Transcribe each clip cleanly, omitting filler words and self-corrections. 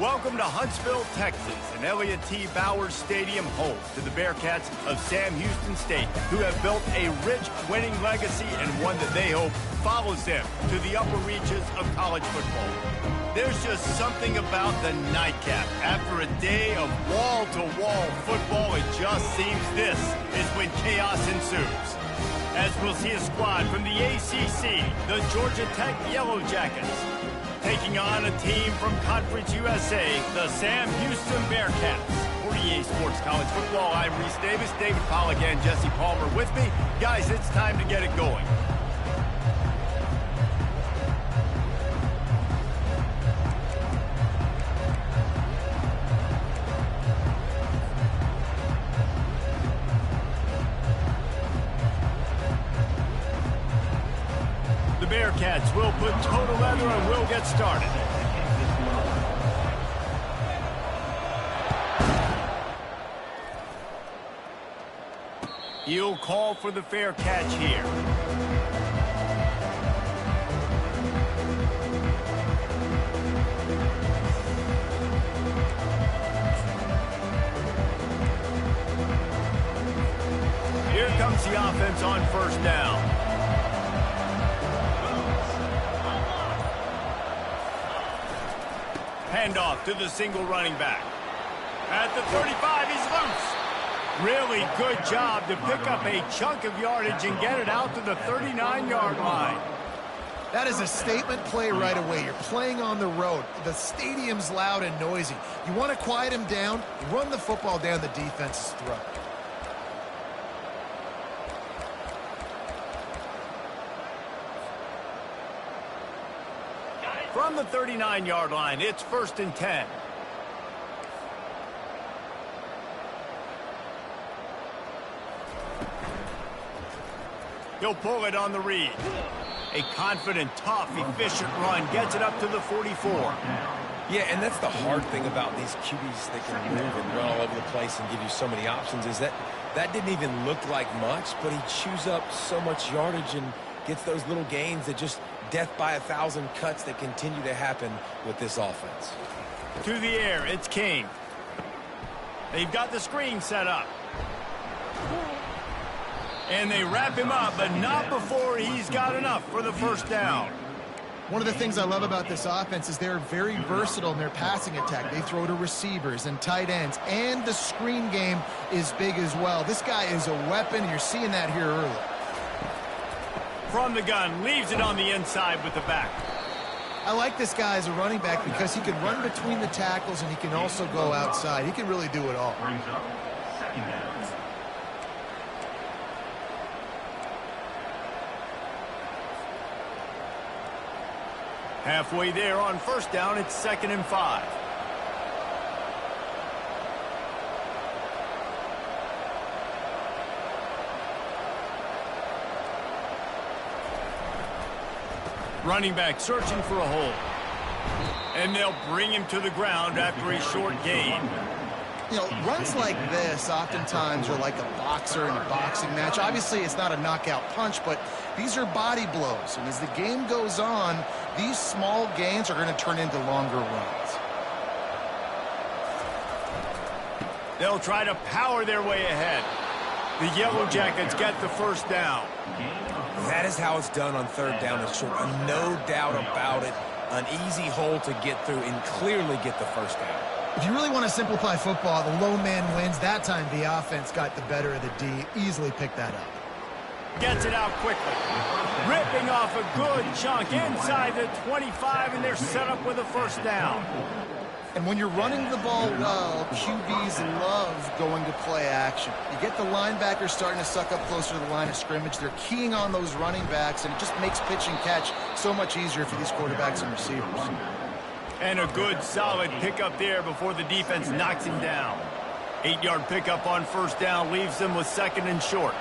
Welcome to Huntsville, Texas, and Elliott T. Bowers Stadium host to the Bearcats of Sam Houston State, who have built a rich winning legacy and one that they hope follows them to the upper reaches of college football. There's just something about the nightcap. After a day of wall-to-wall football, it just seems this is when chaos ensues. As we'll see a squad from the ACC, the Georgia Tech Yellow Jackets, taking on a team from Conference USA, the Sam Houston Bearcats. For EA Sports College Football, I'm Reese Davis, David Pollack, and Jesse Palmer with me. Guys, it's time to get it going. Bearcats will put total leather and we'll get started. He'll call for the fair catch here. Here comes the offense on first down. Handoff to the single running back. At the 35, he's loose. Really good job to pick up a chunk of yardage and get it out to the 39-yard line. That is a statement play right away. You're playing on the road. The stadium's loud and noisy. You want to quiet him down, run the football down the defense's throat. From the 39-yard line, it's 1st and 10. He'll pull it on the read. A confident, tough, efficient run gets it up to the 44. Yeah, and that's the hard thing about these QBs that can move and run all over the place and give you so many options is that didn't even look like much, but he chews up so much yardage and gets those little gains that just death by 1,000 cuts that continue to happen with this offense. To the air, it's King. They've got the screen set up. And they wrap him up, but not before he's got enough for the first down. One of the things I love about this offense is they're very versatile in their passing attack. They throw to receivers and tight ends, and the screen game is big as well. This guy is a weapon, and you're seeing that here early. From the gun, leaves it on the inside with the back. I like this guy as a running back because he can run between the tackles and he can also go outside. He can really do it all. Halfway there on first down, it's 2nd and 5. Running back searching for a hole. And they'll bring him to the ground after a short gain. You know, runs like this oftentimes are like a boxer in a boxing match. Obviously, it's not a knockout punch, but these are body blows. And as the game goes on, these small gains are going to turn into longer runs. They'll try to power their way ahead. The Yellow Jackets get the first down. That is how it's done on 3rd down and short. No doubt about it. An easy hole to get through and clearly get the first down. If you really want to simplify football, the low man wins. That time the offense got the better of the D. Easily picked that up. Gets it out quickly. Ripping off a good chunk inside the 25, and they're set up with a first down. And when you're running the ball well, QBs love going to play action. You get the linebackers starting to suck up closer to the line of scrimmage. They're keying on those running backs, and it just makes pitch and catch so much easier for these quarterbacks and receivers. And a good, solid pickup there before the defense knocks him down. 8-yard pickup on first down leaves them with 2nd and short.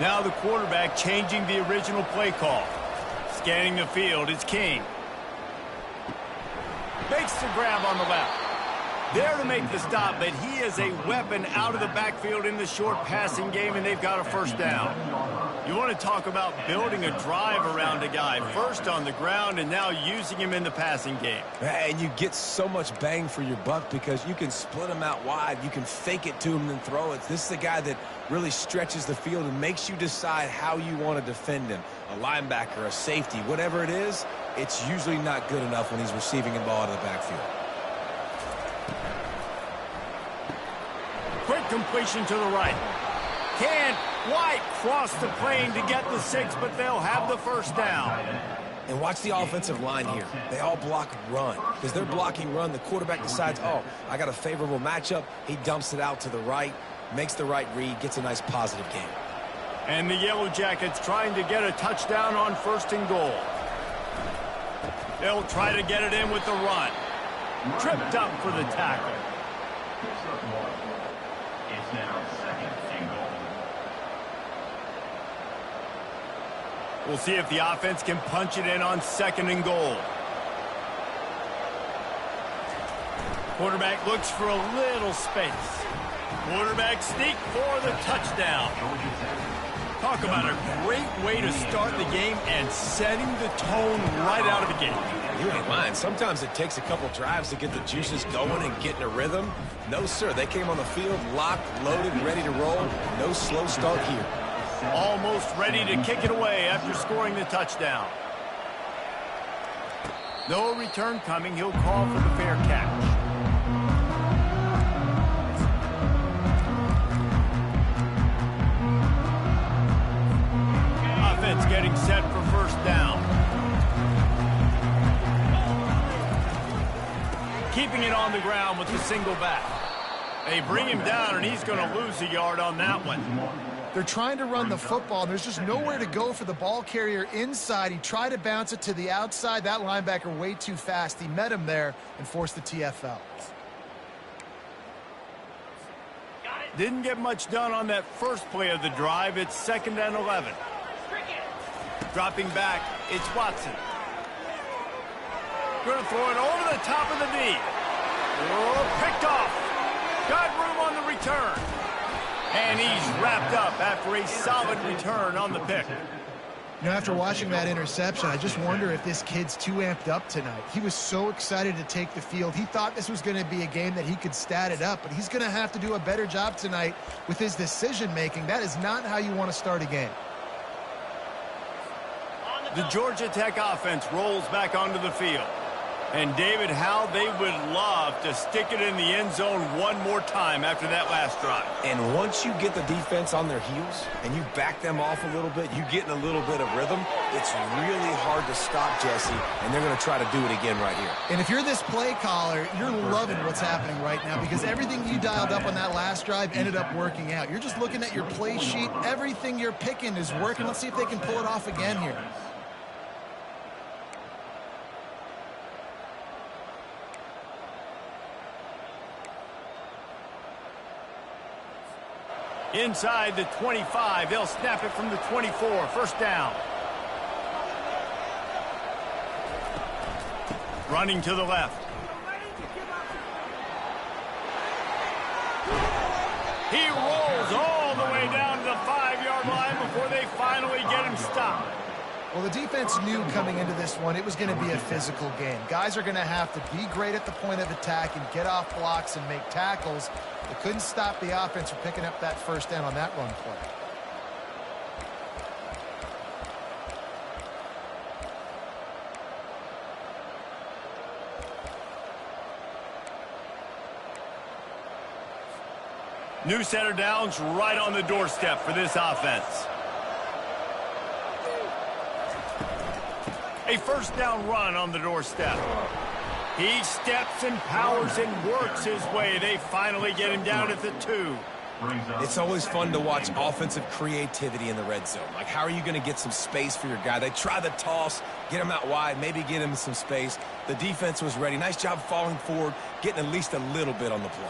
Now the quarterback changing the original play call. Scanning the field, it's King. Makes the grab on the left. There to make the stop, but he is a weapon out of the backfield in the short passing game, and they've got a first down. You want to talk about building a drive around a guy, first on the ground and now using him in the passing game. And you get so much bang for your buck because you can split him out wide. You can fake it to him and then throw it. This is a guy that really stretches the field and makes you decide how you want to defend him. A linebacker, a safety, whatever it is, it's usually not good enough when he's receiving the ball out of the backfield. Quick completion to the right. Can White cross the plane to get the 6, but they'll have the first down. And watch the offensive line here. They all block run. Because they're blocking run, the quarterback decides, oh, I got a favorable matchup. He dumps it out to the right, makes the right read, gets a nice positive gain. And the Yellow Jackets trying to get a touchdown on 1st and goal. They'll try to get it in with the run. Tripped up for the tackle. It's now 2nd and goal. We'll see if the offense can punch it in on 2nd and goal. Quarterback looks for a little space. Quarterback sneak for the touchdown. Talk about a great way to start the game and setting the tone right out of the gate. You ain't lying. Sometimes it takes a couple drives to get the juices going and get in a rhythm. No, sir. They came on the field locked, loaded, ready to roll. No slow start here. Almost ready to kick it away after scoring the touchdown. No return coming. He'll call for the fair catch. Offense getting set for first down. Keeping it on the ground with the single back. They bring him down, and he's going to lose a yard on that one. They're trying to run the football. There's just nowhere to go for the ball carrier inside. He tried to bounce it to the outside. That linebacker way too fast. He met him there and forced the TFL. Didn't get much done on that first play of the drive. It's 2nd and 11. Dropping back, it's Watson. Going to throw it over the top of the D. Oh, picked off. Got room on the return. And he's wrapped up after a solid return on the pick. You know, after watching that interception, I just wonder if this kid's too amped up tonight. He was so excited to take the field. He thought this was going to be a game that he could stat it up, but he's going to have to do a better job tonight with his decision-making. That is not how you want to start a game. The Georgia Tech offense rolls back onto the field. And, David, how they would love to stick it in the end zone one more time after that last drive. And once you get the defense on their heels and you back them off a little bit, you get in a little bit of rhythm, it's really hard to stop, Jesse, and they're going to try to do it again right here. And if you're this play caller, you're loving what's happening right now because everything you dialed up on that last drive ended up working out. You're just looking at your play sheet. Everything you're picking is working. Let's see if they can pull it off again here. Inside the 25, they'll snap it from the 24. First down. Running to the left. He rolls all the way down to the 5-yard line before they finally get him stopped. Well, the defense knew coming into this one it was going to be a physical game. Guys are going to have to be great at the point of attack and get off blocks and make tackles. They couldn't stop the offense from picking up that first down on that run play. New set of downs right on the doorstep for this offense. A first down run on the doorstep. He steps and powers and works his way. They finally get him down at the 2. It's always fun to watch offensive creativity in the red zone. Like, how are you going to get some space for your guy? They try the toss, get him out wide, maybe get him some space. The defense was ready. Nice job falling forward, getting at least a little bit on the play.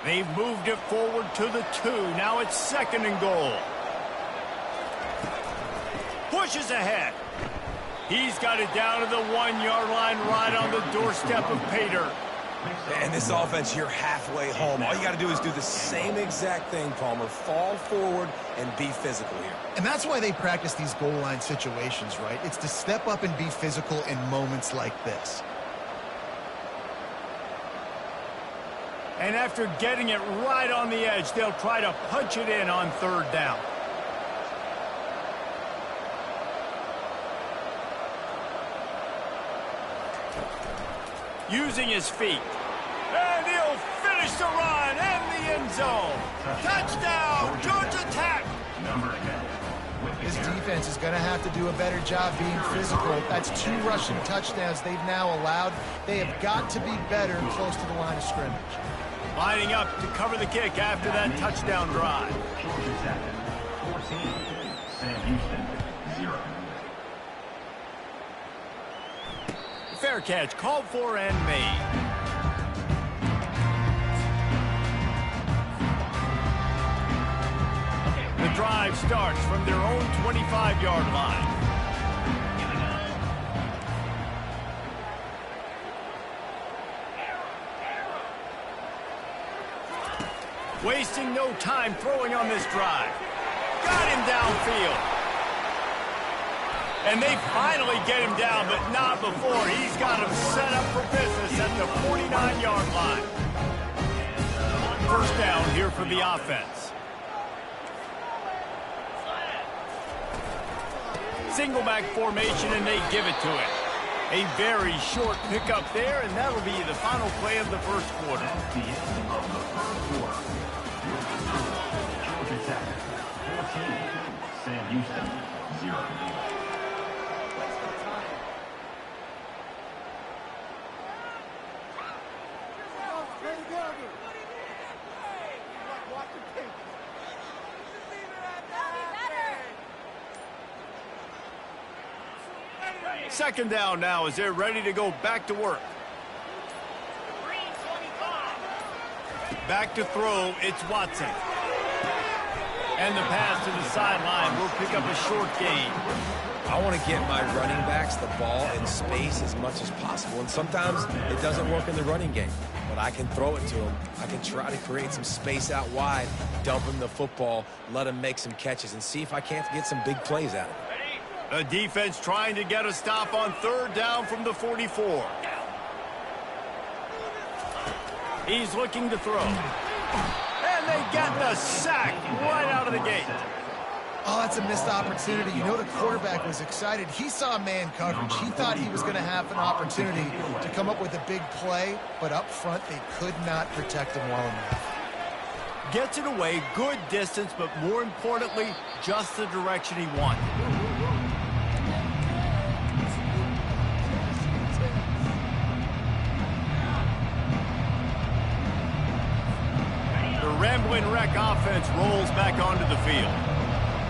They've moved it forward to the 2. Now it's 2nd and goal. Pushes ahead. He's got it down to the 1-yard line right on the doorstep of pay dirt. And this offense, you're halfway home. All you got to do is do the same exact thing, Palmer. Fall forward and be physical here. And that's why they practice these goal line situations, right? It's to step up and be physical in moments like this. And after getting it right on the edge, they'll try to punch it in on 3rd down. Using his feet. And he'll finish the run and the end zone. Touchdown, Georgia Tech. This defense is going to have to do a better job being physical. That's 2 rushing touchdowns they've now allowed. They have got to be better close to the line of scrimmage. Lining up to cover the kick after that touchdown drive. Georgia Tech, 14. Sam Houston, 0. Fair catch called for and made. The drive starts from their own 25-yard line. Wasting no time throwing on this drive. Got him downfield. And they finally get him down, but not before. He's got him set up for business at the 49-yard line. 1st down here for the offense. Single back formation, and they give it to him. A very short pickup there, and that'll be the final play of the 1st quarter. The end of the 1st quarter. Georgia Tech, 14. Sam Houston, 0. Second down now as they're ready to go back to work. Back to throw, it's Watson. And the pass to the sideline will pick up a short gain. I want to get my running backs the ball in space as much as possible. And sometimes it doesn't work in the running game. But I can throw it to them. I can try to create some space out wide, dump him the football, let him make some catches, and see if I can't get some big plays out of it. The defense trying to get a stop on 3rd down from the 44. He's looking to throw. And they get the sack right out of the gate. Oh, that's a missed opportunity. You know the quarterback was excited. He saw man coverage. He thought he was going to have an opportunity to come up with a big play, but up front they could not protect him well enough. Gets it away, good distance, but more importantly, just the direction he wanted. The Rambling Wreck offense rolls back onto the field.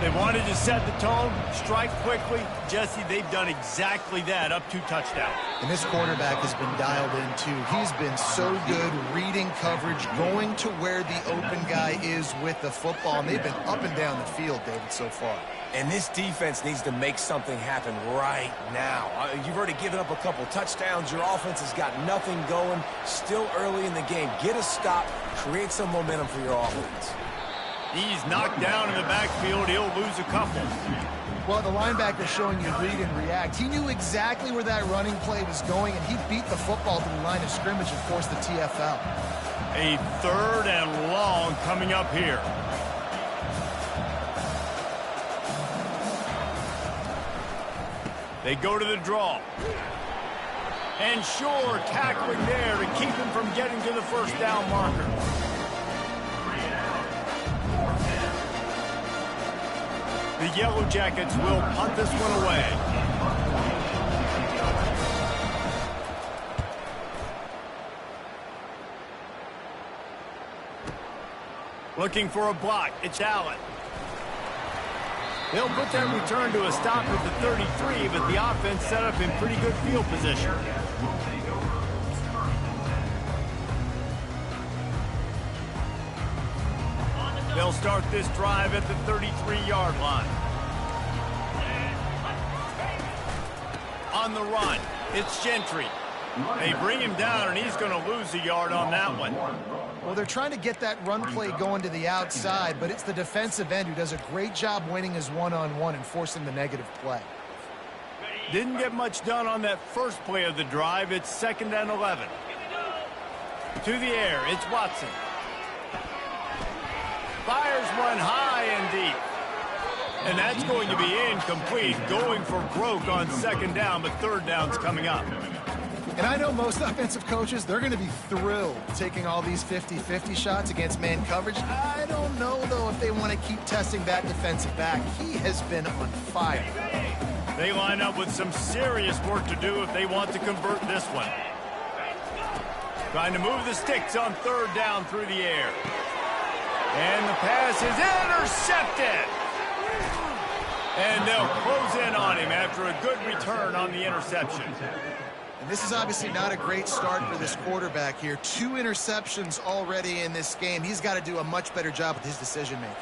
They wanted to set the tone, strike quickly. Jesse, they've done exactly that, up 2 touchdowns. And this quarterback has been dialed in, too. He's been so good reading coverage, going to where the open guy is with the football. And they've been up and down the field, David, so far. And this defense needs to make something happen right now. You've already given up a couple touchdowns. Your offense has got nothing going. Still early in the game. Get a stop. Create some momentum for your offense. He's knocked down in the backfield. He'll lose a couple. Well, the linebacker showing you read and react. He knew exactly where that running play was going, and he beat the football to the line of scrimmage and forced the TFL. A 3rd and long coming up here. They go to the draw. And sure, tackling there to keep him from getting to the 1st down marker. The Yellow Jackets will punt this one away. Looking for a block. It's Allen. They'll put that return to a stop at the 33, but the offense set up in pretty good field position. They'll start this drive at the 33-yard line. on the run. It's Gentry. They bring him down, and he's going to lose a yard on that one. Well, they're trying to get that run play going to the outside, but it's the defensive end who does a great job winning his one-on-one and forcing the negative play. Didn't get much done on that first play of the drive. It's 2nd and 11. To the air, it's Watson. Fires one high and deep. And that's going to be incomplete, going for broke on 2nd down, but 3rd down's coming up. And I know most offensive coaches, they're going to be thrilled taking all these 50-50 shots against man coverage. I don't know, though, if they want to keep testing that defensive back. He has been on fire. They line up with some serious work to do if they want to convert this one. Trying to move the sticks on 3rd down through the air. And the pass is intercepted. And they'll close in on him after a good return on the interception. And this is obviously not a great start for this quarterback here. 2 interceptions already in this game. He's got to do a much better job with his decision-making.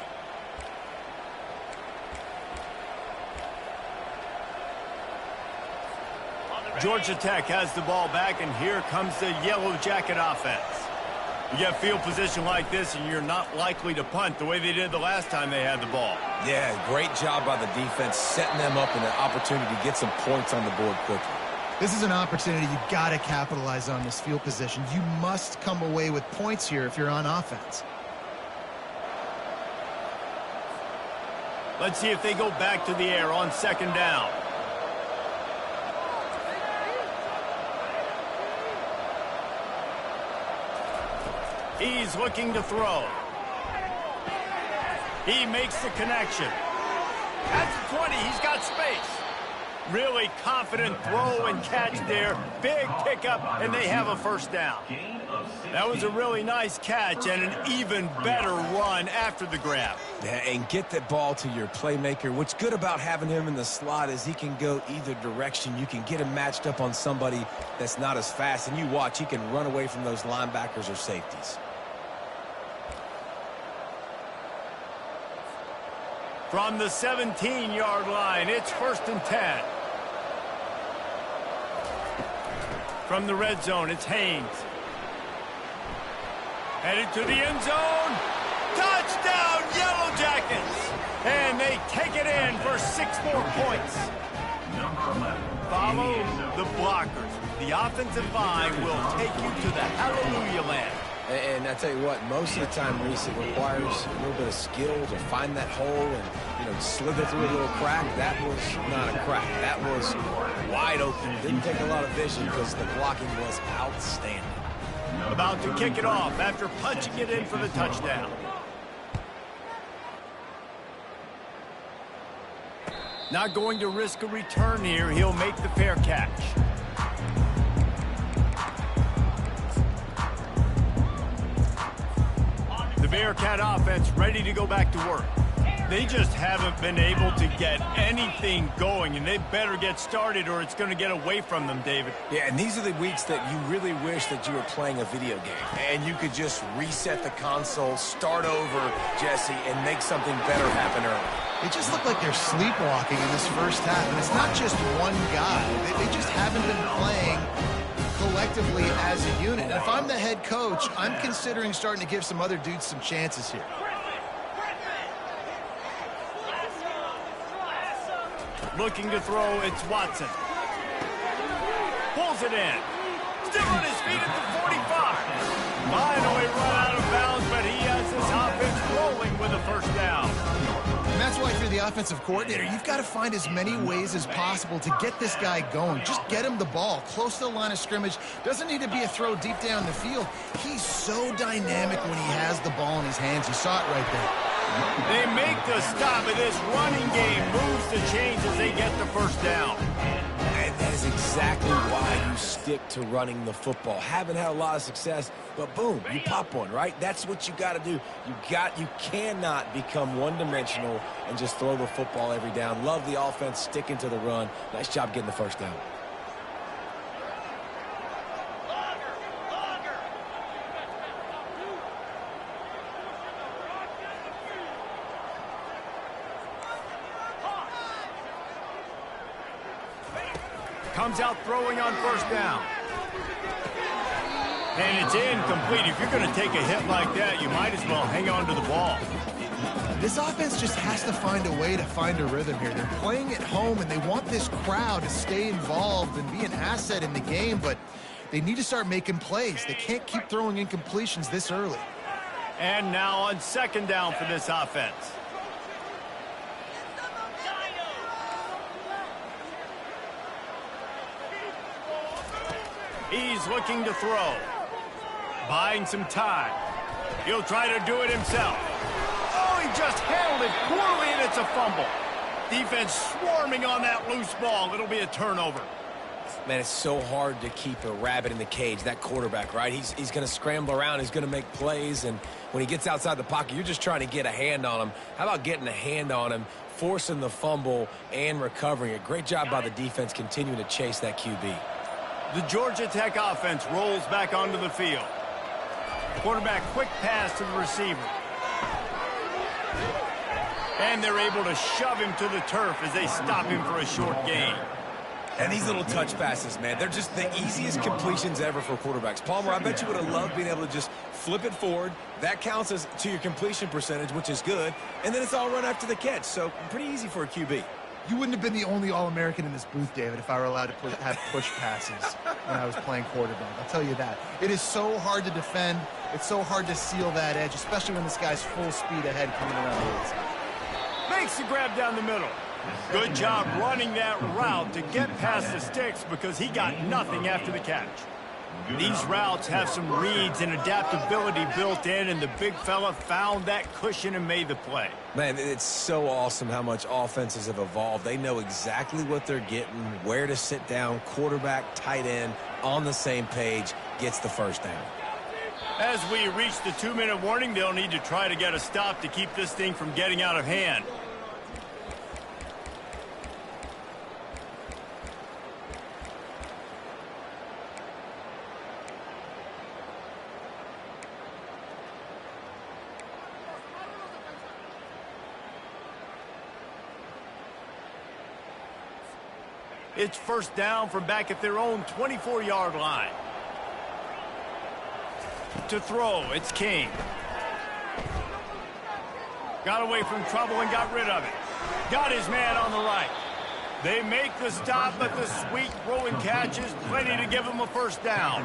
Georgia Tech has the ball back, and here comes the Yellow Jacket offense. You get field position like this, and you're not likely to punt the way they did the last time they had the ball. Yeah, great job by the defense, setting them up in an opportunity to get some points on the board quickly. This is an opportunity you've got to capitalize on this field position. You must come away with points here if you're on offense. Let's see if they go back to the air on 2nd down. He's looking to throw. He makes the connection. At the 20, he's got space. Really confident throw and catch there. Big pickup, and they have a 1st down. That was a really nice catch and an even better run after the grab. Yeah, and get that ball to your playmaker. What's good about having him in the slot is he can go either direction. You can get him matched up on somebody that's not as fast, and you watch, he can run away from those linebackers or safeties. From the 17-yard line, it's 1st and 10. From the red zone, it's Haynes. Headed to the end zone. Touchdown, Yellow Jackets! And they take it in for 6 more points. Follow the blockers. The offensive line will take you to the hallelujah land. And I tell you what, most of the time, Reese, it requires a little bit of skill to find that hole and, slither through a little crack. That was not a crack. That was wide open. Didn't take a lot of vision because the blocking was outstanding. About to kick it off after punching it in for the touchdown. Not going to risk a return here. He'll make the fair catch. The Bearcat offense ready to go back to work. They just haven't been able to get anything going, and they better get started or it's going to get away from them, David. Yeah, and these are the weeks that you really wish that you were playing a video game and you could just reset the console, start over, Jesse, and make something better happen early. They just look like they're sleepwalking in this first half, and it's not just one guy. They just haven't been playing collectively as a unit. And if I'm the head coach, I'm considering starting to give some other dudes some chances here. Looking to throw, it's Watson. Pulls it in. Still on his feet at the 45. Finally run out of bounds, but he has this offense rolling with a 1st down. And that's why if you're the offensive coordinator, you've got to find as many ways as possible to get this guy going. Just get him the ball close to the line of scrimmage. Doesn't need to be a throw deep down the field. He's so dynamic when he has the ball in his hands. You saw it right there. They make the stop, and this running game moves the chains as they get the 1st down. And that is exactly why you stick to running the football. Haven't had a lot of success, but boom, you pop one, right? That's what you got to do. You cannot become one-dimensional and just throw the football every down. Love the offense, sticking to the run. Nice job getting the 1st down. Comes out throwing on first down. And it's incomplete. If you're going to take a hit like that, you might as well hang on to the ball. This offense just has to find a way to find a rhythm here. They're playing at home, and they want this crowd to stay involved and be an asset in the game, but they need to start making plays. They can't keep throwing incompletions this early. And now on second down for this offense. He's looking to throw. Buying some time. He'll try to do it himself. Oh, he just handled it poorly, and it's a fumble. Defense swarming on that loose ball. It'll be a turnover. Man, it's so hard to keep a rabbit in the cage, that quarterback, right? He's going to scramble around. He's going to make plays, and when he gets outside the pocket, you're just trying to get a hand on him. How about getting a hand on him, forcing the fumble, and recovering it? Great job by the defense continuing to chase that QB. The Georgia Tech offense rolls back onto the field. Quarterback quick pass to the receiver. And they're able to shove him to the turf as they stop him for a short gain. And these little touch passes, man, they're just the easiest completions ever for quarterbacks. Palmer, I bet you would have loved being able to just flip it forward. That counts as to your completion percentage, which is good. And then it's all run after the catch. So pretty easy for a QB. You wouldn't have been the only All-American in this booth, David, if I were allowed to have push passes when I was playing quarterback. I'll tell you that. It is so hard to defend. It's so hard to seal that edge, especially when this guy's full speed ahead coming around the outside. Makes the grab down the middle. Good job running that route to get past the sticks because he got nothing after the catch. These routes have some reads and adaptability built in, and the big fella found that cushion and made the play. Man, it's so awesome how much offenses have evolved. They know exactly what they're getting, where to sit down, quarterback, tight end, on the same page, gets the first down. As we reach the 2-minute warning, they'll need to try to get a stop to keep this thing from getting out of hand. It's first down from back at their own 24-yard line. To throw, it's King. Got away from trouble and got rid of it. Got his man on the right. They make the stop, but the sweet throwing catch is plenty to give them a first down.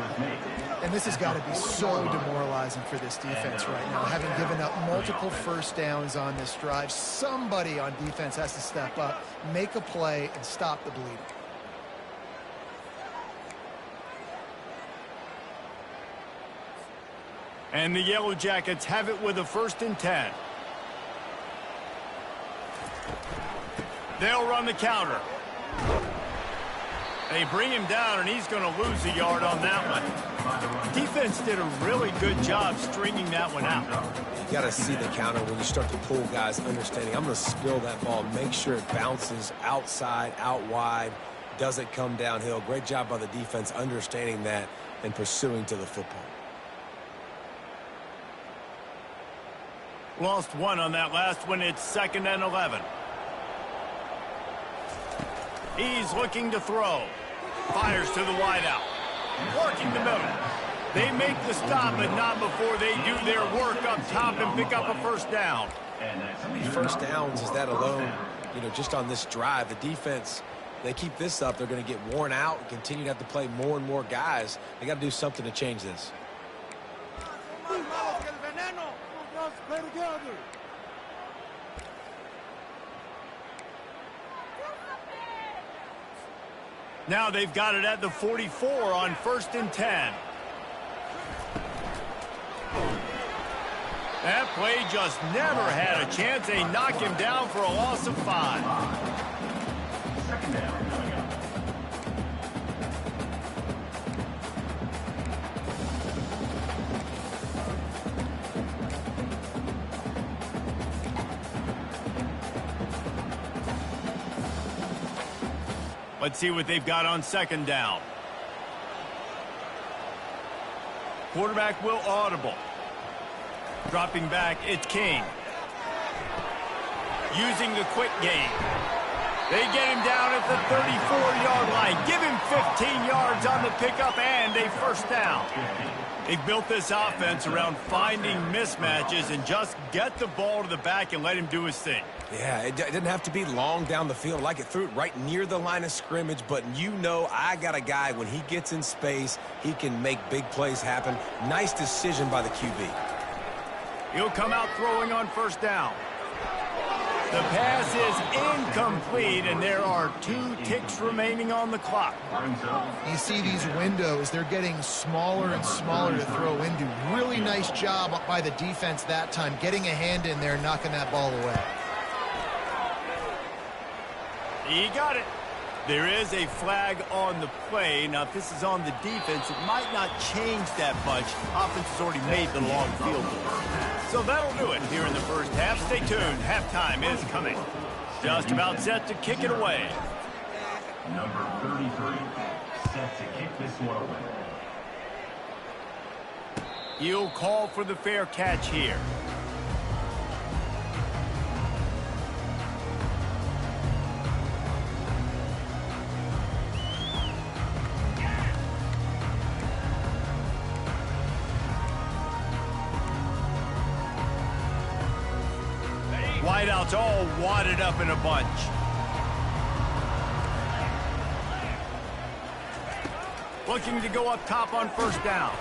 And this has got to be so demoralizing for this defense right now, having given up multiple first downs on this drive. Somebody on defense has to step up, make a play, and stop the bleeding. And the Yellow Jackets have it with a 1st and 10. They'll run the counter. They bring him down, and he's going to lose a yard on that one. Defense did a really good job stringing that one out. You got to see the counter when you start to pull guys, understanding I'm going to spill that ball, make sure it bounces outside, out wide, doesn't come downhill. Great job by the defense understanding that and pursuing to the football. Lost one on that last one. It's 2nd and 11. He's looking to throw. Fires to the wideout. Working the middle. They make the stop, but not before they do their work up top and pick up a first down. First downs is that alone, just on this drive. The defense, they keep this up, they're going to get worn out and continue to have to play more and more guys. They got to do something to change this. Now they've got it at the 44 on 1st and 10. That play just never had a chance. They knock him down for a loss of 5. 2nd down coming up. Let's see what they've got on 2nd down. Quarterback will audible. Dropping back, it's King. Using the quick game. They get him down at the 34-yard line. Give him 15 yards on the pickup and a first down. They've built this offense around finding mismatches and just get the ball to the back and let him do his thing. Yeah, it didn't have to be long down the field. Like it threw it right near the line of scrimmage, but you know I got a guy, when he gets in space, he can make big plays happen. Nice decision by the QB. He'll come out throwing on first down. The pass is incomplete, and there are 2 ticks remaining on the clock. You see these windows, they're getting smaller and smaller to throw into. Really nice job by the defense that time, getting a hand in there, knocking that ball away. He got it. There is a flag on the play. Now, if this is on the defense, it might not change that much. Offense has already made the long field goal. So that'll do it here in the first half. Stay tuned. Halftime is coming. Just about set to kick it away. Number 33, set to kick this one away. He'll call for the fair catch here. Wideouts all wadded up in a bunch. Looking to go up top on first down.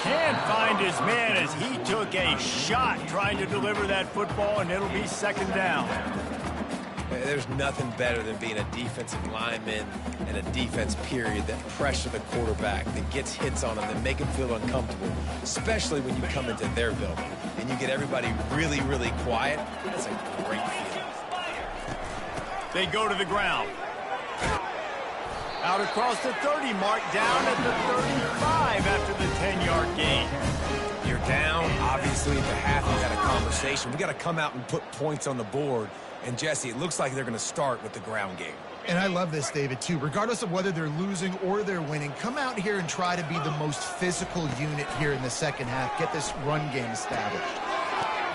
Can't find his man as he took a shot trying to deliver that football, and it'll be second down. There's nothing better than being a defensive lineman and a defense period that pressure the quarterback, that gets hits on him, that make him feel uncomfortable, especially when you come into their building and you get everybody really, really quiet. That's a great feeling. They go to the ground. Out across the 30 mark, down at the 35 after the 10-yard gain. You're down. Obviously, at the half, we had a conversation. We got to come out and put points on the board. And, Jesse, it looks like they're going to start with the ground game. And I love this, David, too. Regardless of whether they're losing or they're winning, come out here and try to be the most physical unit here in the second half. Get this run game established.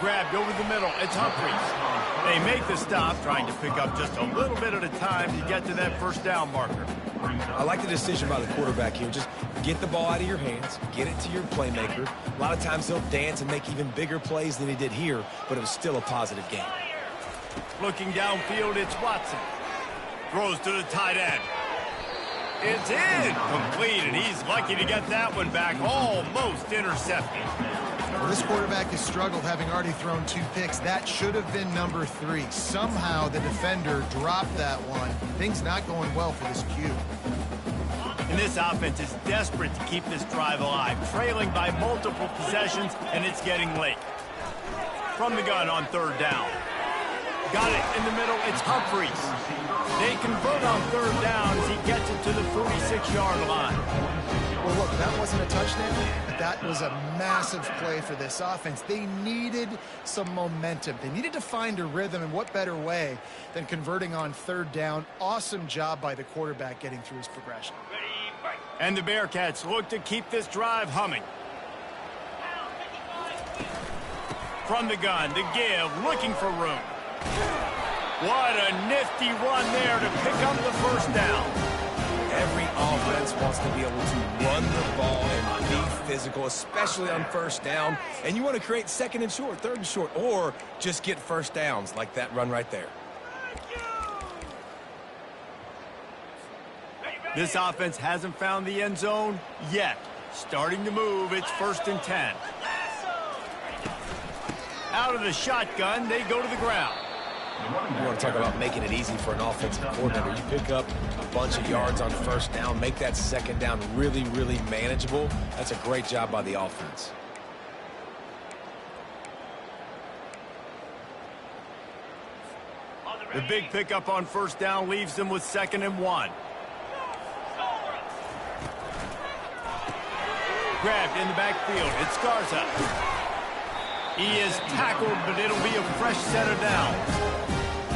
Grabbed over the middle. It's Humphries. They make the stop, trying to pick up just a little bit at a time to get to that first down marker. I like the decision by the quarterback here. Just get the ball out of your hands, get it to your playmaker. A lot of times he'll dance and make even bigger plays than he did here, but it was still a positive game. Looking downfield, it's Watson. Throws to the tight end. It's incomplete, and he's lucky to get that one back. Almost intercepted. Well, this quarterback has struggled, having already thrown 2 picks. That should have been number 3. Somehow the defender dropped that one. Things not going well for this Q. And this offense is desperate to keep this drive alive, trailing by multiple possessions, and it's getting late. From the gun on third down. Got it in the middle. It's Humphries. They convert on third down as he gets it to the 46-yard line. Well, look, that wasn't a touchdown, but that was a massive play for this offense. They needed some momentum. They needed to find a rhythm, and what better way than converting on third down. Awesome job by the quarterback getting through his progression. And the Bearcats look to keep this drive humming. From the gun, the give, looking for room. What a nifty run there to pick up the first down. Every offense wants to be able to run the ball and be physical, especially on first down. And you want to create second and short, third and short, or just get first downs like that run right there. This offense hasn't found the end zone yet. Starting to move, it's 1st and 10. Out of the shotgun, they go to the ground. You want to talk about making it easy for an offensive coordinator. You pick up a bunch of yards on first down, make that second down really, really manageable. That's a great job by the offense. The big pickup on first down leaves them with 2nd and 1. Grabbed in the backfield. It's Garza. He is tackled, but it'll be a fresh set of downs.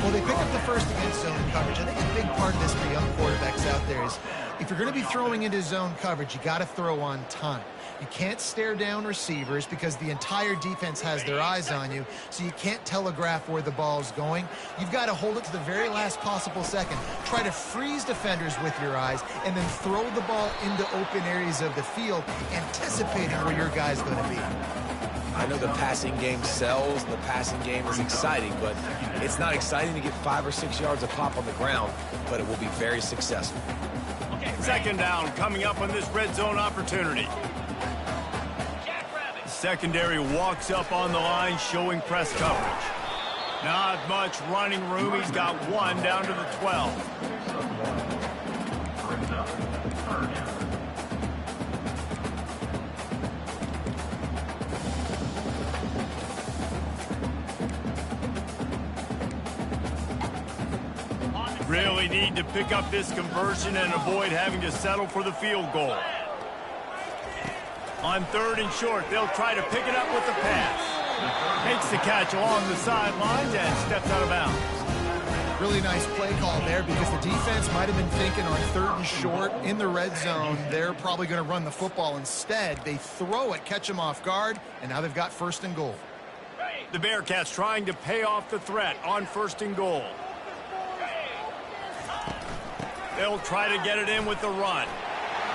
Well, they pick up the first against zone coverage. I think a big part of this for young quarterbacks out there is If you're going to be throwing into zone coverage, you got to throw on time. You can't stare down receivers because the entire defense has their eyes on you, so you can't telegraph where the ball's going. You've got to hold it to the very last possible second. Try to freeze defenders with your eyes and then throw the ball into open areas of the field, anticipating where your guy's going to be. I know the passing game sells, and the passing game is exciting, but it's not exciting to get 5 or 6 yards of pop on the ground, but it will be very successful. Second down coming up on this red zone opportunity. Secondary walks up on the line, showing press coverage. Not much running room. He's got one down to the 12. Really need to pick up this conversion and avoid having to settle for the field goal. On 3rd and short, they'll try to pick it up with the pass. Makes the catch along the sidelines and steps out of bounds. Really nice play call there because the defense might have been thinking on 3rd and short in the red zone, they're probably going to run the football. Instead, they throw it, catch them off guard, and now they've got 1st and goal. The Bearcats trying to pay off the threat on 1st and goal. They'll try to get it in with the run.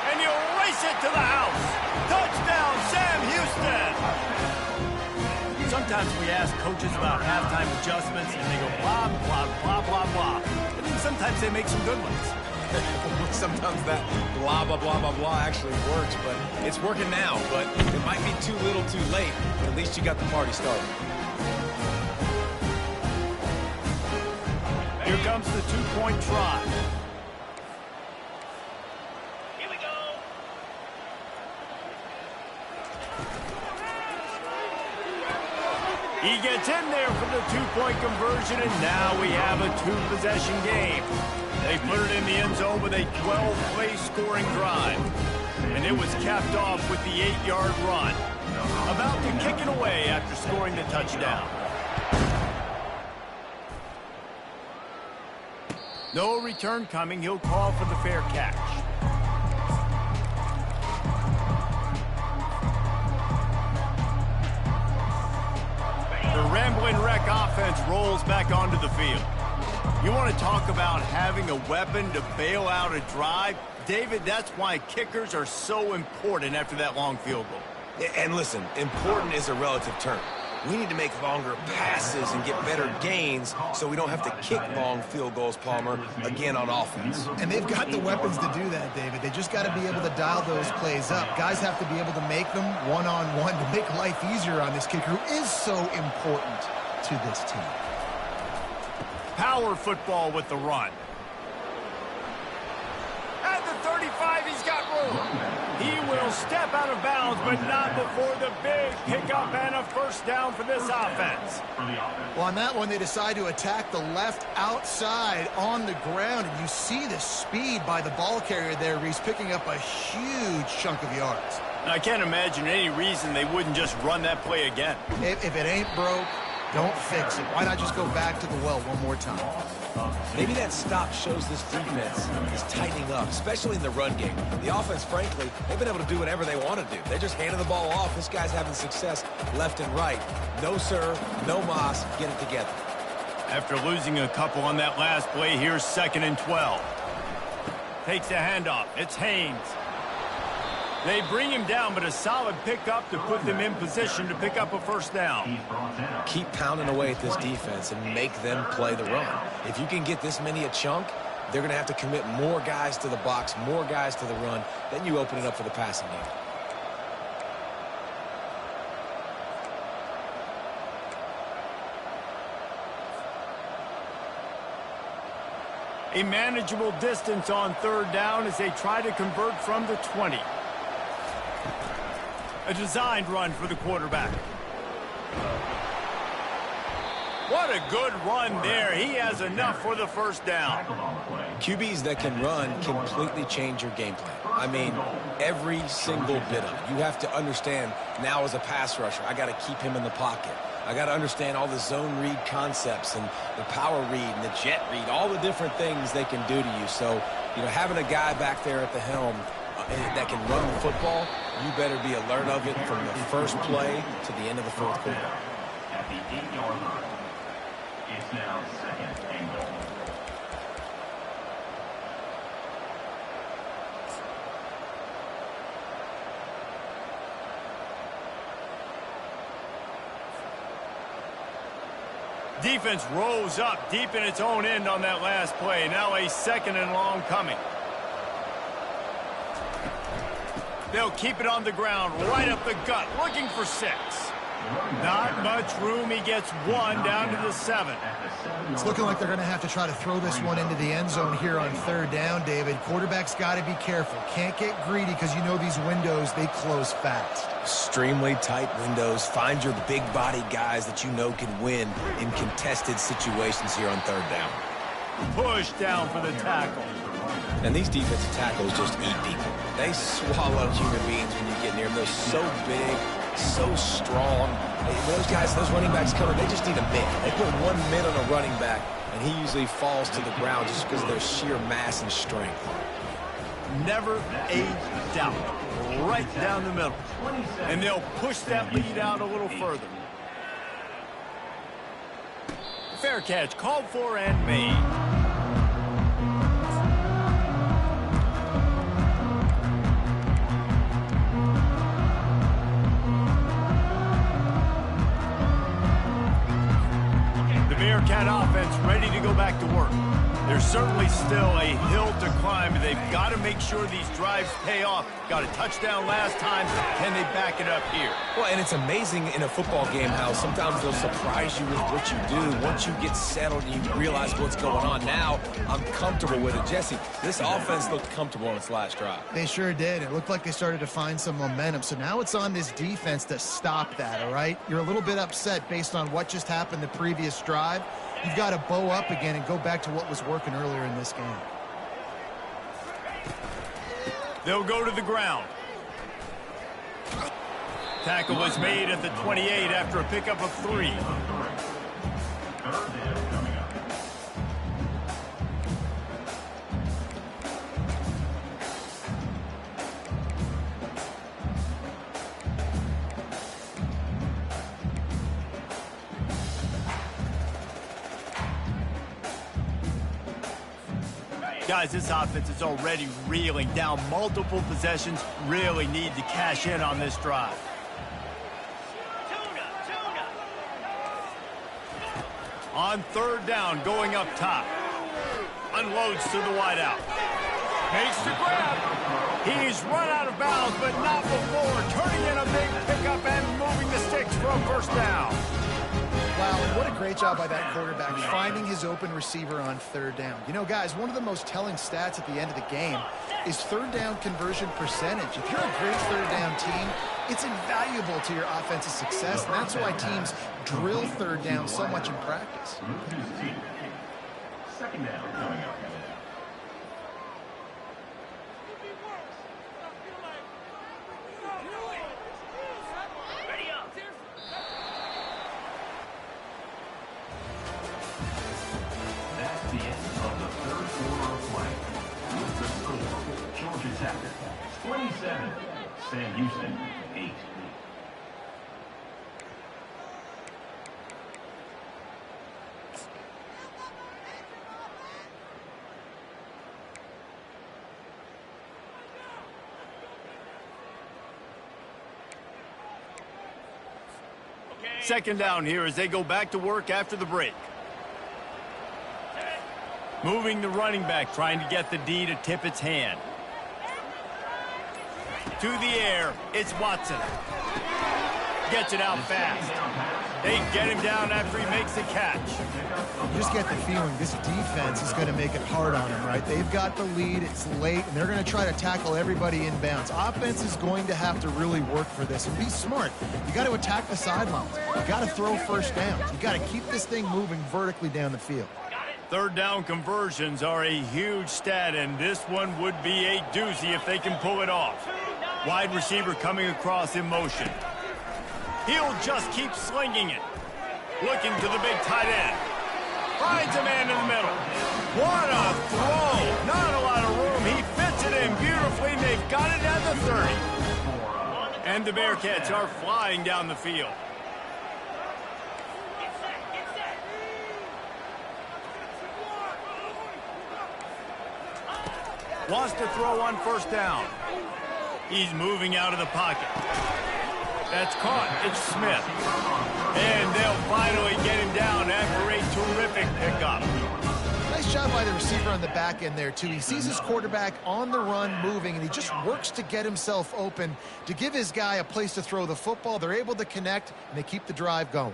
And he'll race it to the house. Touchdown, Sam Houston. Sometimes we ask coaches about halftime adjustments, and they go blah, blah, blah, blah, blah. And then sometimes they make some good ones. Sometimes that blah, blah, blah, blah, blah actually works, but it's working now. But it might be too little too late. At least you got the party started. Here comes the 2-point try. He gets in there for the 2-point conversion, and now we have a 2-possession game. They put it in the end zone with a 12-play scoring drive. And it was capped off with the 8-yard run. About to kick it away after scoring the touchdown. No return coming. He'll call for the fair catch. The Rambling Wreck offense rolls back onto the field. You want to talk about having a weapon to bail out a drive? David, that's why kickers are so important after that long field goal. And listen, important is a relative term. We need to make longer passes and get better gains so we don't have to kick long field goals, Palmer, again on offense. And they've got the weapons to do that, David. They just got to be able to dial those plays up. Guys have to be able to make them one-on-one to make life easier on this kicker who is so important to this team. Power football with the run. At the 35, he's got room. He will step out of bounds, but not before the big pickup and a 1st down for this offense. Well, on that one, they decide to attack the left outside on the ground, and you see the speed by the ball carrier there. He's picking up a huge chunk of yards. I can't imagine any reason they wouldn't just run that play again. If it ain't broke, don't fix it. Why not just go back to the well one more time? Maybe that stop shows this defense is tightening up, especially in the run game. The offense, frankly, they've been able to do whatever they want to do. They're just handing the ball off. This guy's having success left and right. No serve, no moss, get it together. After losing a couple on that last play, here's 2nd and 12. Takes the handoff. It's Haynes. They bring him down, but a solid pickup to put them in position to pick up a 1st down. Keep pounding away at this defense and make them play the run. If you can get this many a chunk, they're going to have to commit more guys to the box, more guys to the run. Then you open it up for the passing game. A manageable distance on 3rd down as they try to convert from the 20. A designed run for the quarterback. What a good run there. He has enough for the 1st down. QBs that can run completely change your game plan. I mean, every single bit of it. You have to understand now as a pass rusher, I got to keep him in the pocket. I got to understand all the zone read concepts and the power read and the jet read, all the different things they can do to you. So You know, having a guy back there at the helm that can run the football, you better be alert of it from the first play to the end of the fourth quarter. At the 8-yard line, it's now 2nd and goal. Defense rolls up deep in its own end on that last play. Now a 2nd and long coming. They'll keep it on the ground, right up the gut, looking for 6. Not much room. He gets 1 down to the 7. It's looking like they're going to have to try to throw this one into the end zone here on 3rd down, David. Quarterback's got to be careful. Can't get greedy because you know these windows, they close fast. Extremely tight windows. Find your big-bodied guys that you know can win in contested situations here on 3rd down. Push down for the tackle. And these defensive tackles just eat people. They swallow human beings when you get near them. They're so big, so strong. Those guys, those running backs coming, they just need a mitt. They put 1 mitt on a running back, and he usually falls to the ground just because of their sheer mass and strength. Never a doubt. Right down the middle. And they'll push that lead out a little further. Fair catch, called for and made. Bearcat offense ready to go back to work. There's certainly still a hill to climb, and they've got to make sure these drives pay off. Got a touchdown last time. Can they back it up here? Well, and it's amazing in a football game how sometimes they'll surprise you with what you do. Once you get settled and you realize what's going on, now I'm comfortable with it. Jesse, this offense looked comfortable on its last drive. They sure did. It looked like they started to find some momentum. So now it's on this defense to stop that, all right? You're a little bit upset based on what just happened the previous drive. You've got to bow up again and go back to what was working earlier in this game. They'll go to the ground. Tackle was made at the 28 after a pickup of 3. Guys, this offense is already reeling down multiple possessions. Really need to cash in on this drive. On 3rd down, going up top. Unloads to the wideout. Makes the grab. He's run out of bounds, but not before turning in a big pickup and moving the sticks for a 1st down. Wow, and what a great job by that quarterback, finding his open receiver on 3rd down. You know, guys, one of the most telling stats at the end of the game is 3rd down conversion percentage. If you're a great 3rd down team, it's invaluable to your offensive success, and that's why teams drill 3rd down so much in practice. 2nd down coming up. That's the end of the 3rd quarter of play. With the score, Georgia Tech 27, Sam Houston 8. Second down here as they go back to work after the break. Moving the running back, trying to get the D to tip its hand. To the air, it's Watson. Gets it out fast. They get him down after he makes the catch. You just get the feeling this defense is going to make it hard on him, right? They've got the lead, it's late, and they're going to try to tackle everybody inbounds. Offense is going to have to really work for this and be smart. You got to attack the sidelines. You got to throw 1st downs. You got to keep this thing moving vertically down the field. 3rd down conversions are a huge stat, and this one would be a doozy if they can pull it off. Wide receiver coming across in motion. He'll just keep slinging it. Looking to the big tight end. Finds a man in the middle. What a throw. Not a lot of room They've got it at the 30. And the Bearcats are flying down the field. Wants to throw on first down. He's moving out of the pocket. That's caught. It's Smith. And they'll finally get him down after a terrific pickup. Nice job by the receiver on the back end there, too. He sees his quarterback on the run moving, and he just works to get himself open to give his guy a place to throw the football. They're able to connect, and they keep the drive going.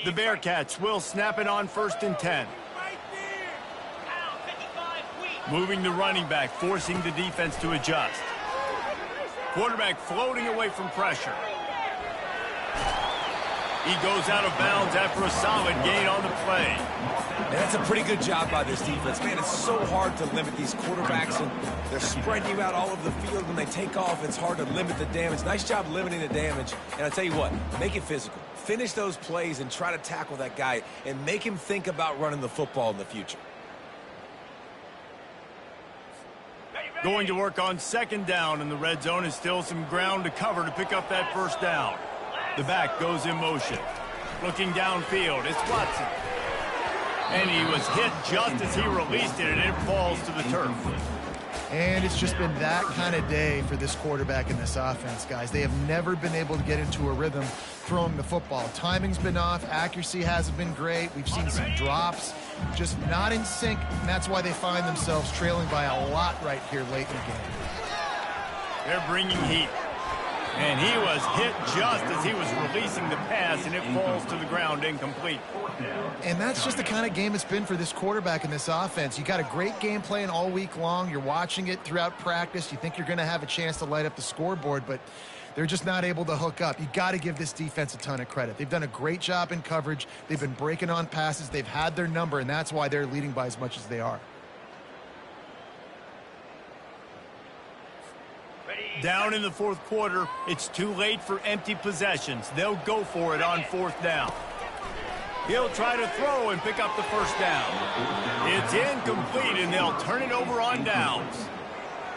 The Bearcats will snap it on 1st and 10. Moving the running back, forcing the defense to adjust. Quarterback floating away from pressure. He goes out of bounds after a solid gain on the play. And that's a pretty good job by this defense. Man, it's so hard to limit these quarterbacks, and they're spreading you out all over the field. When they take off, it's hard to limit the damage. Nice job limiting the damage. And I tell you what, make it physical. Finish those plays and try to tackle that guy and make him think about running the football in the future. Going to work on 2nd down, and the red zone is still some ground to cover to pick up that 1st down. The back goes in motion. Looking downfield, it's Watson. And he was hit just as he released it, and it falls to the turf. And it's just been that kind of day for this quarterback in this offense, guys. They have never been able to get into a rhythm throwing the football. Timing's been off. Accuracy hasn't been great. We've seen some drops, just not in sync, and that's why they find themselves trailing by a lot right here late in the game. They're bringing heat. And he was hit just as he was releasing the pass, and it falls to the ground incomplete. And that's just the kind of game it's been for this quarterback in this offense. You got a great game plan all week long. You're watching it throughout practice. You think you're going to have a chance to light up the scoreboard, but they're just not able to hook up. You got to give this defense a ton of credit. They've done a great job in coverage. They've been breaking on passes. They've had their number, and that's why they're leading by as much as they are. Down in the 4th quarter, it's too late for empty possessions. They'll go for it on 4th down. He'll try to throw and pick up the 1st down. It's incomplete, and they'll turn it over on downs.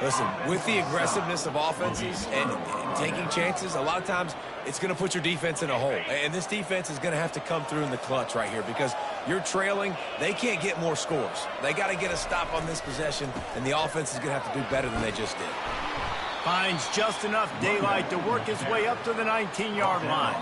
Listen, with the aggressiveness of offenses and taking chances, a lot of times it's going to put your defense in a hole. And this defense is going to have to come through in the clutch right here because you're trailing. They can't get more scores. They got to get a stop on this possession, and the offense is going to have to do better than they just did. Finds just enough daylight to work his way up to the 19-yard line.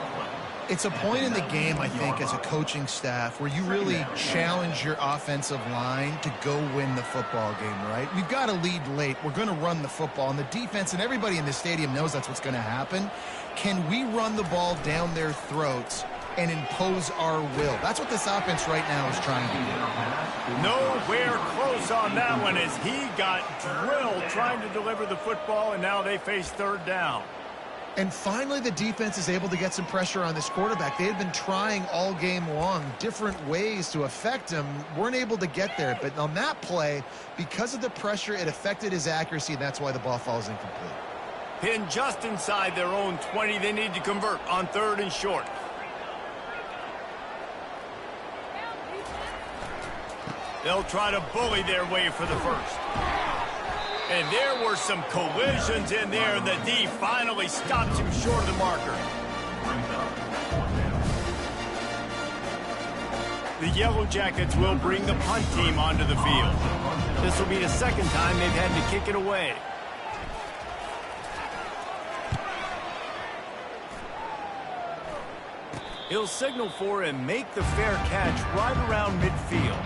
It's a point in the game, I think, as a coaching staff where you really challenge your offensive line to go win the football game, right? We've got to lead late. We're going to run the football, and the defense and everybody in the stadium knows that's what's going to happen. Can we run the ball down their throats and impose our will? That's what this offense right now is trying to do. Nowhere close on that one as he got drilled trying to deliver the football, and now they face 3rd down. And finally, the defense is able to get some pressure on this quarterback. They had been trying all game long different ways to affect him, weren't able to get there. But on that play, because of the pressure, it affected his accuracy, and that's why the ball falls incomplete. Pinned just inside their own 20. They need to convert on 3rd and short. They'll try to bully their way for the 1st. And there were some collisions in there, and the D finally stops him short of the marker. The Yellow Jackets will bring the punt team onto the field. This will be the 2nd time they've had to kick it away. He'll signal for and make the fair catch right around midfield.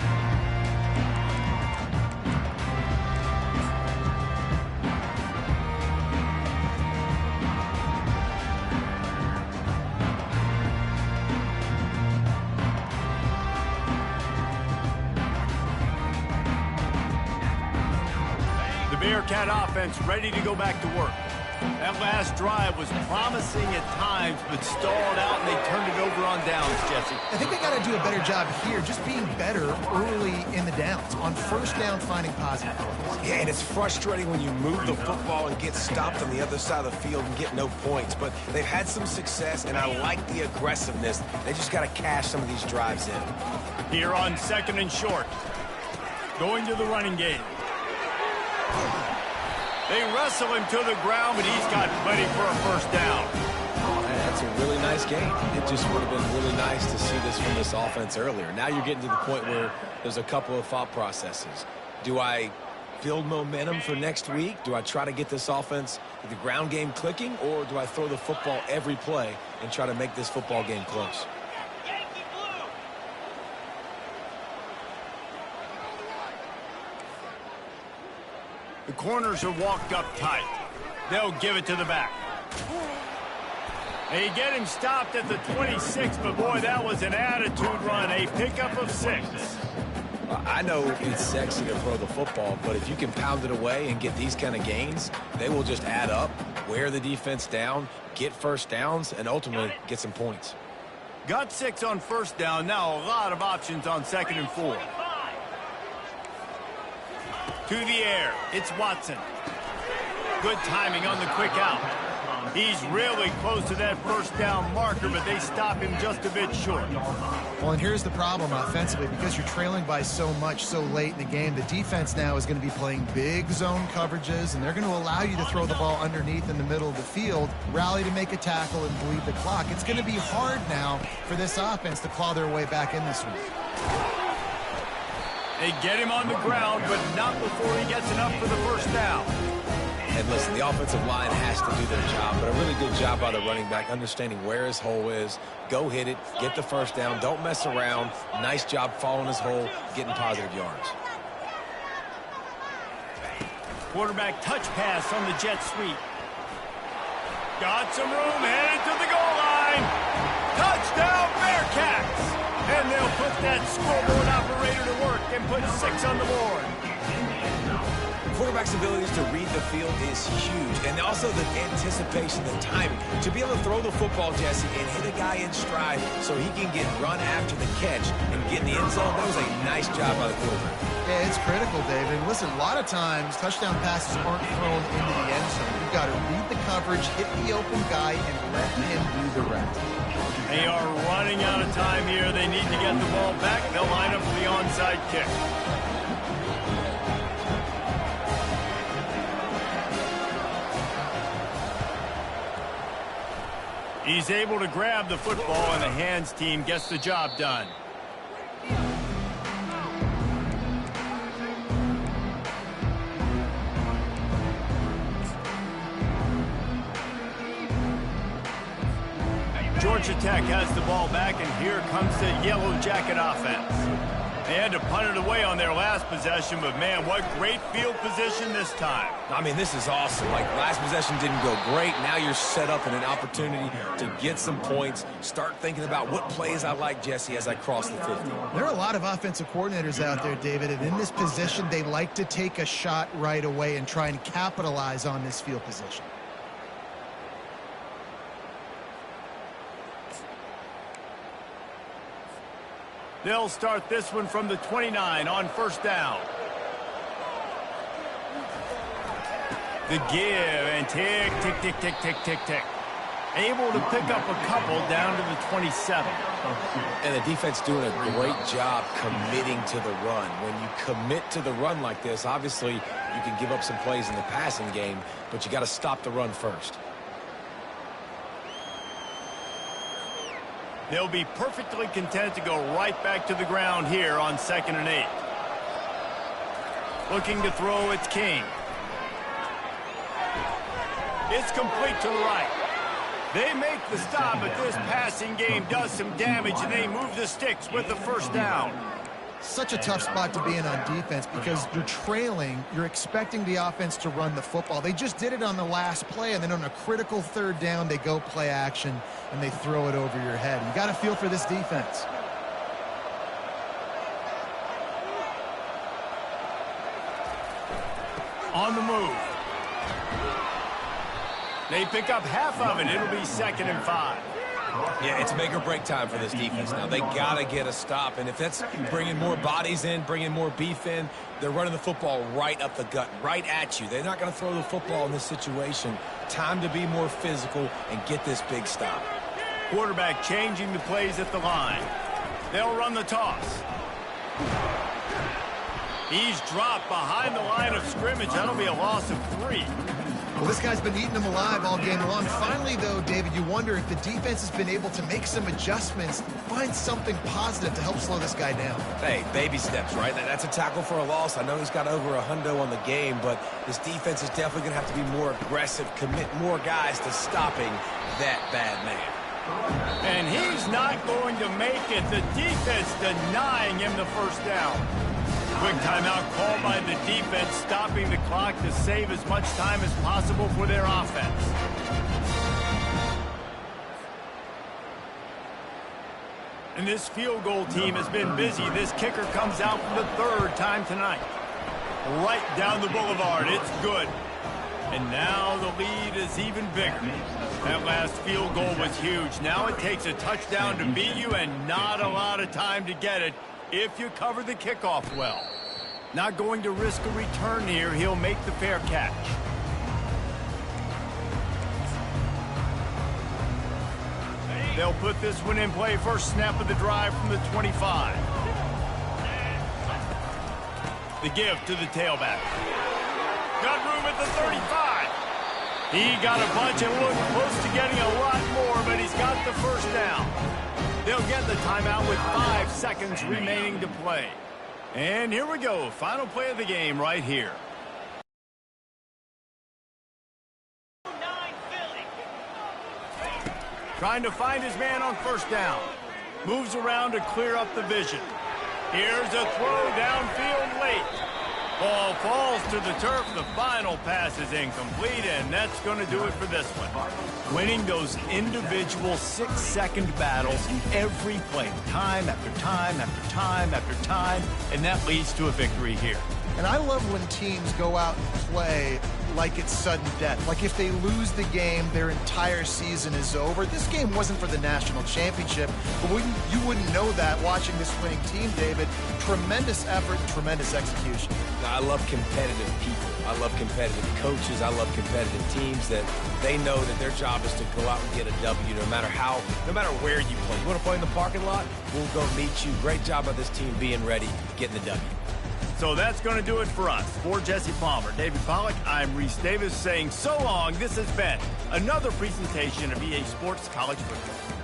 The Bearcat offense ready to go back to work. That last drive was promising at times, but stalled out, and they turned it over on downs, Jesse. I think they got to do a better job here, just being better early in the downs. On first down, finding positive plays. Yeah, and it's frustrating when you move the football and get stopped on the other side of the field and get no points. But they've had some success, and I like the aggressiveness. They just got to cash some of these drives in. Here on 2nd and short. Going to the running game. They wrestle him to the ground, but he's got plenty for a first down. That's a really nice game. It just would have been really nice to see this from this offense earlier. Now you're getting to the point where there's a couple of thought processes. Do I build momentum for next week? Do I try to get this offense, the ground game clicking, or do I throw the football every play and try to make this football game close? The corners are walked up tight. They'll give it to the back. They get him stopped at the 26, but boy, that was an attitude run. A pickup of 6. I know it's sexy to throw the football, but if you can pound it away and get these kind of gains, they will just add up, wear the defense down, get first downs, and ultimately get some points. Got 6 on first down. Now a lot of options on 2nd and 4. To the air, it's Watson. Good timing on the quick out. He's really close to that first down marker, but they stop him just a bit short. Well, and here's the problem offensively. Because you're trailing by so much so late in the game, the defense now is going to be playing big zone coverages, and they're going to allow you to throw the ball underneath in the middle of the field, rally to make a tackle, and bleed the clock. It's going to be hard now for this offense to claw their way back in this one. They get him on the ground, but not before he gets enough for the first down. And listen, the offensive line has to do their job, but a really good job by the running back, understanding where his hole is. Go hit it, get the first down, don't mess around. Nice job following his hole, getting positive yards. Quarterback touch pass on the jet sweep. Got some room, headed to the goal line. Touchdown, Bearcats! And they'll put that scoreboard operator to work and put 6 on the board. Quarterback's abilities to read the field is huge, and also the anticipation, the timing. To be able to throw the football, Jesse, and hit a guy in stride so he can get run after the catch and get in the end zone, that was a nice job by the quarterback. Yeah, it's critical, David. Listen, a lot of times touchdown passes aren't thrown into the end zone. You've got to read the coverage, hit the open guy, and let him do the rest. They are running out of time here. They need to get the ball back. They'll line up for the onside kick. He's able to grab the football, and the hands team gets the job done. Georgia Tech has the ball back, and here comes the Yellow Jacket offense. They had to punt it away on their last possession, but man, what great field position this time. I mean, this is awesome. Like, last possession didn't go great. Now you're set up in an opportunity to get some points. Start thinking about what plays I like, Jesse, as I cross the 50. There are a lot of offensive coordinators out there, David, and in this position, they like to take a shot right away and try and capitalize on this field position. They'll start this one from the 29 on first down. The give and tick, tick, tick, tick, tick, tick, tick. Able to pick up a couple down to the 27. And the defense doing a great job committing to the run. When you commit to the run like this, obviously you can give up some plays in the passing game, but you got to stop the run first. They'll be perfectly content to go right back to the ground here on 2nd and 8. Looking to throw, it's King. It's complete to the right. They make the stop, but this passing game does some damage, and they move the sticks with the first down. Such a tough spot to be in on defense because you're trailing. You're expecting the offense to run the football. They just did it on the last play, and then on a critical third down, they go play action, and they throw it over your head. You got to feel for this defense. On the move. They pick up half of it. It'll be 2nd and 5. Yeah, it's make or break time for this defense now. They got to get a stop, and if that's bringing more bodies in, bringing more beef in, they're running the football right up the gut, right at you. They're not going to throw the football in this situation. Time to be more physical and get this big stop. Quarterback changing the plays at the line. They'll run the toss. He's dropped behind the line of scrimmage. That'll be a loss of 3. Well, this guy's been eating them alive all game long. Finally, though, David, you wonder if the defense has been able to make some adjustments, find something positive to help slow this guy down. Hey, baby steps, right? That's a tackle for a loss. I know he's got over $100 on the game, but this defense is definitely going to have to be more aggressive, commit more guys to stopping that bad man. And he's not going to make it. The defense denying him the first down. Quick timeout called by the defense, stopping the clock to save as much time as possible for their offense. And this field goal team has been busy. This kicker comes out for the 3rd time tonight. Right down the boulevard. It's good. And now the lead is even bigger. That last field goal was huge. Now it takes a touchdown to beat you and not a lot of time to get it if you cover the kickoff well. Not going to risk a return here. He'll make the fair catch. They'll put this one in play. First snap of the drive from the 25. The give to the tailback. Got room at the 35. He got a bunch and looked close to getting a lot more, but he's got the first down. They'll get the timeout with 5 seconds remaining to play. And here we go. Final play of the game right here. Trying to find his man on first down. Moves around to clear up the vision. Here's a throw downfield late. Ball falls to the turf. The final pass is incomplete, and that's going to do it for this one. Winning those individual 6-second battles every play, time after time after time after time, and that leads to a victory here. And I love when teams go out and play like it's sudden death. Like if they lose the game, their entire season is over. This game wasn't for the national championship, but you wouldn't know that watching this winning team, David. Tremendous effort, tremendous execution. Now, I love competitive people. I love competitive coaches. I love competitive teams that they know that their job is to go out and get a W no matter where you play. You want to play in the parking lot? We'll go meet you. Great job by this team being ready, getting the W. So that's going to do it for us. For Jesse Palmer, David Pollack, I'm Reese Davis saying so long. This has been another presentation of EA Sports College Football.